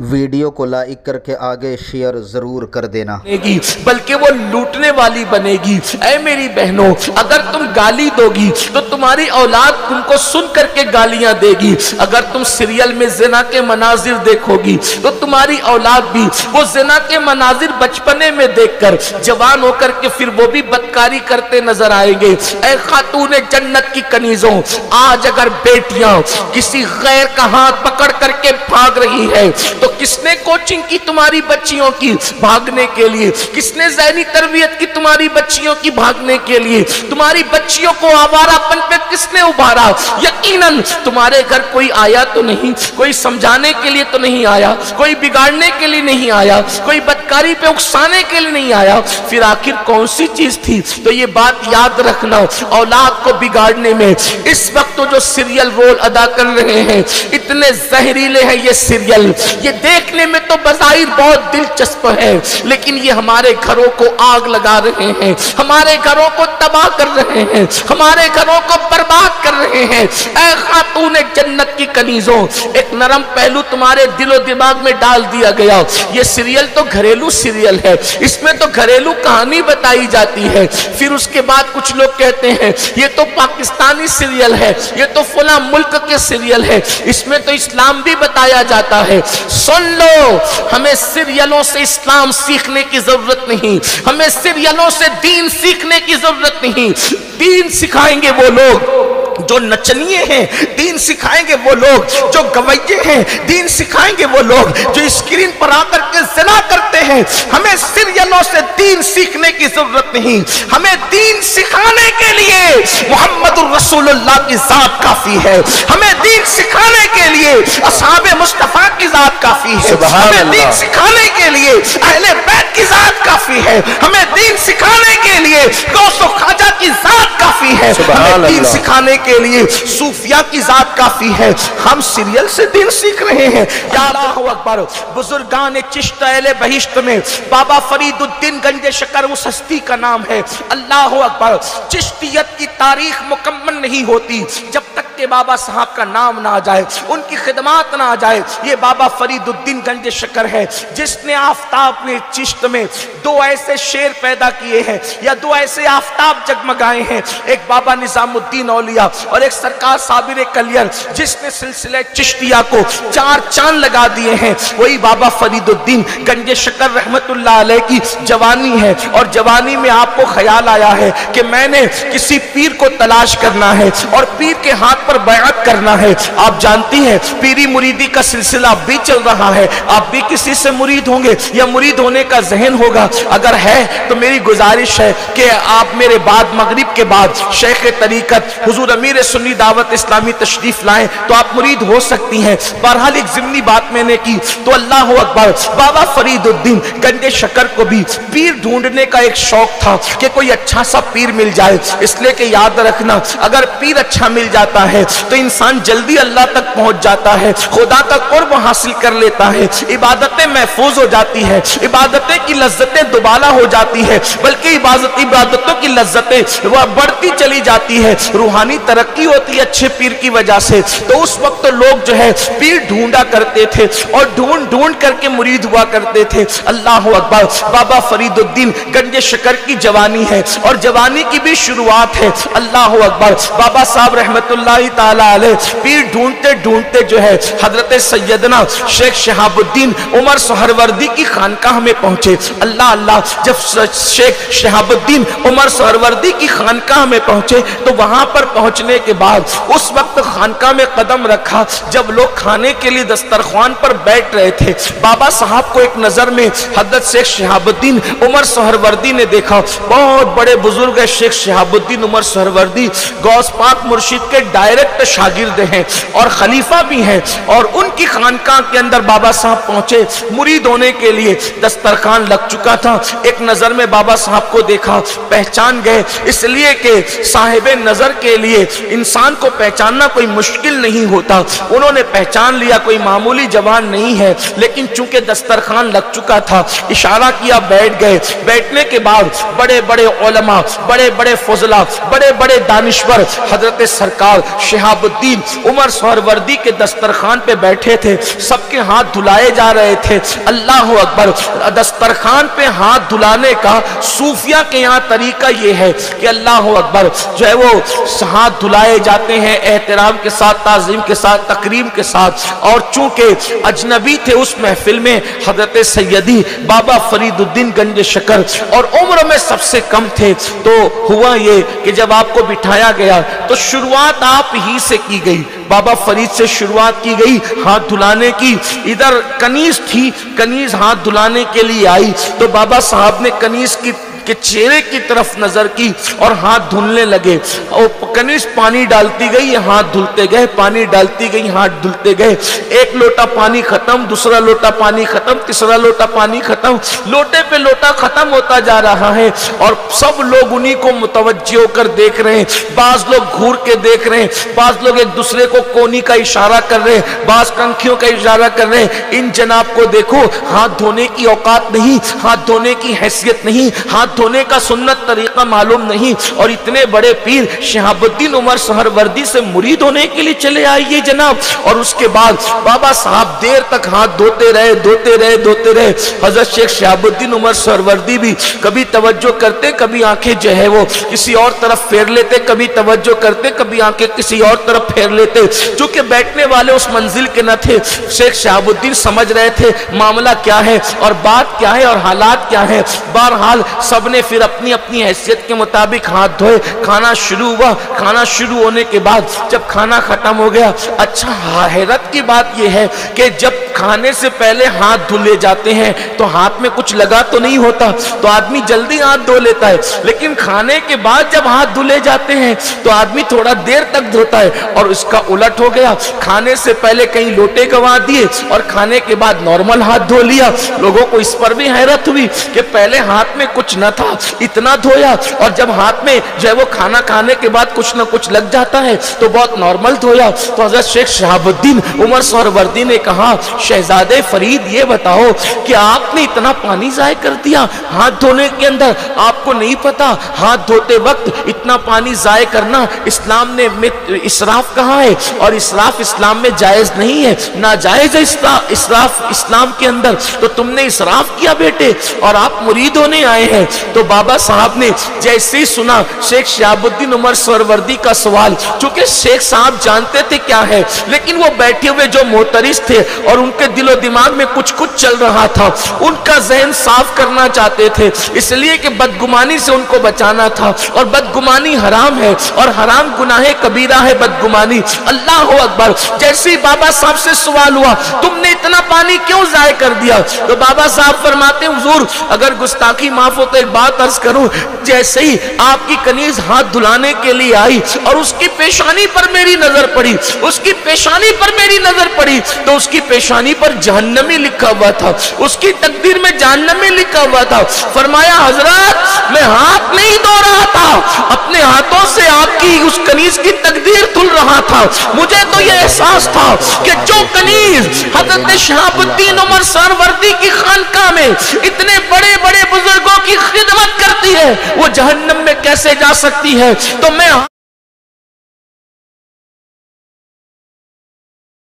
Video को like करके आगे शेयर जरूर कर देना, बल्कि वो लूटने वाली बनेगी। ऐ मेरी बहनों, अगर तुम गाली दोगी तो तुम्हारी औलाद तुमको सुन करके गालियां देगी। अगर तुम सीरियल में ज़िना के मनाजिर देखोगी तो तुम्हारी औलाद भी वो ज़िना के मनाजिर बचपने में देखकर जवान होकर के फिर वो भी बदकारी करते नजर आएंगे। ऐ खातून जन्नत की कनीजों, आज अगर बेटियां किसी गैर का हाथ पकड़ करके भाग रही है तो किसने कोचिंग की तुम्हारी बच्चियों की भागने के लिए? किसने ज़हनी तरबियत की तुम्हारी बच्चियों की भागने के लिए? तुम्हारी बच्चियों को आवारापन पे किसने उभारा? यकीनन तुम्हारे घर कोई आया तो नहीं, कोई समझाने के लिए तो नहीं आया, कोई बिगाड़ने के लिए नहीं आया, कोई बदकारी पे उकसाने के लिए नहीं आया। फिर आखिर कौन सी चीज थी? तो ये बात याद रखना, औलाद को बिगाड़ने में इस वक्त तो जो सीरियल रोल अदा कर रहे हैं इतने जहरीले हैं ये सीरियल, ये देखने में तो बज़ाहिर बहुत दिलचस्प है, लेकिन ये हमारे घरों को आग लगा रहे हैं, हमारे घरों को तबाह कर रहे हैं, हमारे घरों को बर्बाद कर रहे हैं। ऐ खातून जन्नत की कनीजों, एक नरम पहलू तुम्हारे दिलो दिमाग में डाल दिया गया। ये सीरियल तो घरेलू सीरियल है, इसमें तो घरेलू कहानी बताई जाती है। फिर उसके बाद कुछ लोग कहते हैं ये तो पाकिस्तानी सीरियल है, ये तो फला मुल्क के सीरियल है, इसमें तो इस्लाम भी बताया जाता है। सुन लो, हमें सीरियलों से इस्लाम सीखने की जरूरत नहीं, हमें सीरियलों से दीन सीखने की जरूरत नहीं। दीन सिखाएंगे वो लोग जो नचनिए हैं, दीन सिखाएंगे वो लोग जो गवैये हैं, दीन सिखाएंगे वो लोग जो स्क्रीन पर आकर के ज़िना करते हैं। हमें सीरियलों से दीन सीखने की जरूरत नहीं, हमें दीन सिखाने के लिए मुहम्मदुर रसूलुल्लाह की जात काफी है, हमें दीन सिखाने के लिए असहाबे मुस्तफा की जात काफी है, हमें दीन सिखाने के लिए अहले बैत की जात काफी है, हमें दीन सिखाने के लिए गौस ख्वाजा की जात काफी है, हमें दीन सिखाने के लिए सूफिया की जात काफी है। हम सीरियल से दीन सीख रहे हैं। या अल्लाहु अकबर। बुजुर्गान चिश्त अहले बहिश्त में बाबा फरीदुद्दीन गंज शकर उस हस्ती का नाम है। अल्लाहु अकबर। चिश्तियत की तारीख मुकम्मल नहीं होती जब तक के बाबा साहब का नाम ना आ जाए, उनकी खिदमात ना आ जाए। ये बाबा फरीदुद्दीन गंज शकर है जिसने आफताब में चिश्त में दो ऐसे शेर पैदा किए हैं या दो ऐसे आफताब जगमगाए हैं, एक बाबा निजामुद्दीन औलिया और एक सरकार साबिर कलियर जिसने सिलसिले चिश्तिया को चार चांद लगा दिए हैं। वही बाबा फरीदुद्दीन गंज शकर रहमतुल्लाह अलैह की जवानी है और जवानी में आपको ख्याल आया है कि मैंने किसी पीर को तलाश करना है और पीर के हाथ पर बैअत करना है। आप जानती हैं पीरी मुरीदी का सिलसिला भी चल रहा है, आप भी किसी से मुरीद होंगे या मुरीद होने का ज़हन होगा। अगर है तो मेरी गुजारिश है कि आप मेरे बाद मगरिब के बाद शेख तरीकत हुजूर अमीर सुन्नी दावत इस्लामी तशरीफ लाएं तो आप मुरीद हो सकती हैं। बहरहाल एक ज़िमनी बात मैंने की तो अल्लाह अकबर। बाबा फरीदुद्दीन गंज शकर को भी पीर ढूंढने का एक शौक था कि कोई अच्छा सा पीर मिल जाए, इसलिए कि याद रखना अगर पीर अच्छा मिल जाता है तो इंसान जल्दी अल्लाह तक पहुंच जाता है, खुदा का कुर्ब हासिल कर लेता है, इबादतें महफूज हो जाती है, इबादतें की लज्जतें दुबाला हो जाती है, बल्कि इबादतों की लज्जतें वह बढ़ती चली जाती है, रूहानी तरक्की होती है अच्छे पीर की वजह से। तो उस वक्त लोग जो है पीर ढूंढा करते थे और ढूंढ ढूंढ करके मुरीद हुआ करते थे। अल्लाह अकबर। बाबा फरीदुद्दीन गंज शकर की जवानी है और जवानी की भी शुरुआत है। अल्लाह अकबर। बाबा साहब रहमतुल्लाह ताला अलैह पीर ढूंढते ढूंढते जो है हजरत सैयदना शेख शहाबुद्दीन उमर सोहरवर्दी की खानकाह में पहुंचे। अल्लाह अल्लाह। जब शेख शहाबुद्दीन उमर सोहरवर्दी की खानकाह में पहुंचे तो वहां पर पहुंचने के बाद उस वक्त खानकाह में कदम रखा जब लोग खाने के लिए दस्तरख्वान पर बैठ रहे थे। बाबा साहब को एक नजर में हजरत शेख शहाबुद्दीन उमर सोहरवर्दी ने देखा। बहुत बड़े बुजुर्ग है शेख शहाबुद्दीन उमर सोहरवर्दी, गौस पाक मुर्शिद के डायरेक्ट शागिर्द हैं और खलीफा भी हैं और उनकी खानकाह के अंदर बाबा साहब पहुंचे मुरीद होने के लिए। दस्तरखान लग चुका था, एक नजर में बाबा साहब को देखा, पहचान गए, इसलिए कि साहिबे नजर के लिए इंसान को पहचानना कोई मुश्किल नहीं होता। उन्होंने पहचान लिया कोई मामूली जवान नहीं है, लेकिन चूंकि दस्तरखान लग चुका था इशारा किया, बैठ गए। बैठने के बाद बड़े बड़े उलमा, बड़े बड़े फजला, बड़े बड़े दानिश्वर हजरत सरकार शहाबुद्दीन उमर सोहरवर्दी के दस्तरखान पे बैठे थे, सबके हाथ धुलाए जा रहे थे। अल्लाह अकबर। दस्तरखान पे हाथ धुलाने का सूफिया के यहाँ तरीका ये है कि अल्लाह अकबर जो है वो हाथ धुलाए जाते हैं एहतराम के साथ, ताज़ीम के साथ, तकरीम के साथ। और चूंकि अजनबी थे उस महफिल में हजरत सैयदी बाबा फरीदुद्दीन गंज शकर और उम्र में सबसे कम थे, तो हुआ ये कि जब आपको बिठाया गया तो शुरुआत आप ही से की गई, बाबा फरीद से शुरुआत की गई हाथ धुलाने की। इधर कनीज थी, कनीज हाथ धुलाने के लिए आई तो बाबा साहब ने कनीज के चेहरे की तरफ नजर की और हाथ धुलने लगे। और कनीज पानी डालती गई, हाथ धुलते गए, पानी डालती गई, हाथ धुलते गए। एक लोटा पानी खत्म, दूसरा लोटा पानी खत्म, तीसरा लोटा पानी खत्म, लोटे पे लोटा खत्म होता जा रहा है और सब लोग उन्हीं को मुतवज्जो होकर देख रहे हैं। बाज लोग घूर के देख रहे हैं, बाज लोग एक दूसरे को कोनी का इशारा कर रहे हैं, बाज कंखियों का इशारा कर रहे हैं। इन जनाब को देखो, हाथ धोने की औकात नहीं, हाथ धोने की हैसियत नहीं, हाथ धोने का सुन्नत तरीका मालूम नहीं, और इतने बड़े पीर शहाबुद्दीन उमर सोहरवर्दी से मुरीद होने के लिए चले आए ये जनाब। और उसके बाद बाबा साहब देर तक हाथ धोते रहे, धोते रहे, धोते रहे। हजरत शेख शहाबुद्दीन उमर सोहरवर्दी भी कभी तवज्जो करते, कभी आंखें जो है वो किसी और तरफ फेर लेते, कभी तवज्जो करते, कभी आंखें किसी और तरफ फेर लेते। चूंकि बैठने वाले उस मंजिल के न थे, शेख शहाबुद्दीन समझ रहे थे मामला क्या है और बात क्या है और हालात क्या है। बहरहाल सबने फिर अपनी अपनी हैसियत के मुताबिक हाथ धोए। खाना शुरू हुआ, खाना शुरू होने के बाद जब खाना खत्म हो गया, अच्छा हैरत की बात यह है कि जब खाने से पहले हाथ धुले जाते हैं तो हाथ में कुछ लगा तो नहीं होता, तो आदमी जल्दी हाथ धो लेता है। लेकिन खाने के बाद जब हाथ धुले जाते हैं तो आदमी थोड़ा देर तक धोता है, और इसका उलट हो गया। खाने से पहले कहीं लोटे गवा दिए और खाने के बाद नॉर्मल हाथ धो लिया। लोगों को इस पर भी हैरत हुई कि पहले हाथ में कुछ न था, इतना धोया, और जब हाथ में जो है वो खाना खाने के बाद कुछ न कुछ लग जाता है तो बहुत नॉर्मल धोया। तो हजरत शेख शहाबुद्दीन उमर सोहरवर्दी ने कहा, शहजादे फरीद ये बताओ कि आपने इतना पानी जाय कर दिया हाथ धोने के अंदर, आपको नहीं पता हाथ धोते वक्त इतना पानी जाय करना इस्लाम ने इसराफ कहा है, और इसराफ इस्लाम में जायज नहीं है, नाजायज है इसराफ इस्लाम के अंदर। तो तुमने इसराफ किया बेटे, और आप मुरीद होने आए हैं। तो बाबा साहब ने जैसे ही सुना शेख शहाबुद्दीन उमर सोहरवर्दी का सवाल, चूंकि शेख साहब जानते थे क्या है, लेकिन वो बैठे हुए जो मोहतरिस थे और उनके दिलो दिमाग में कुछ कुछ चल रहा था, उनका जहन साफ करना चाहते थे, इसलिए कि बदगुमानी से उनको बचाना था। और बदगुमानी हराम है और हराम गुनाह कबीरा है बदगुमानी। अल्लाह अकबर। जैसे ही बाबा साहब से सवाल हुआ, तुमने इतना पानी क्यों जाय कर दिया, तो बाबा साहब फरमाते हैं, हुजूर अगर गुस्ताखी माफ हो तो एक बात अर्ज करूं, जैसे ही आपकी कनीज हाथ धुलाने के लिए आई और उसकी पेशानी पर मेरी नजर पड़ी, उसकी पेशानी पर मेरी नजर पड़ी, तो उसकी पेशानी पर जहन्नमी लिखा हुआ था, उसकी तकदीर में जहन्नमी लिखा हुआ था। फरमाया, हजरत मैं हाथ नहीं धो रहा था, अपने हाथों से आपकी उस कनीज की तकदीर धुल रहा था। मुझे तो यह एहसास था कि जो कनीज हजरत शहाबुद्दीन उमर सोहरवर्दी की खानकाह में इतने बड़े बड़े बुजुर्गों की खिदमत करती है, वो जहन्नम में कैसे जा सकती है। तो मैं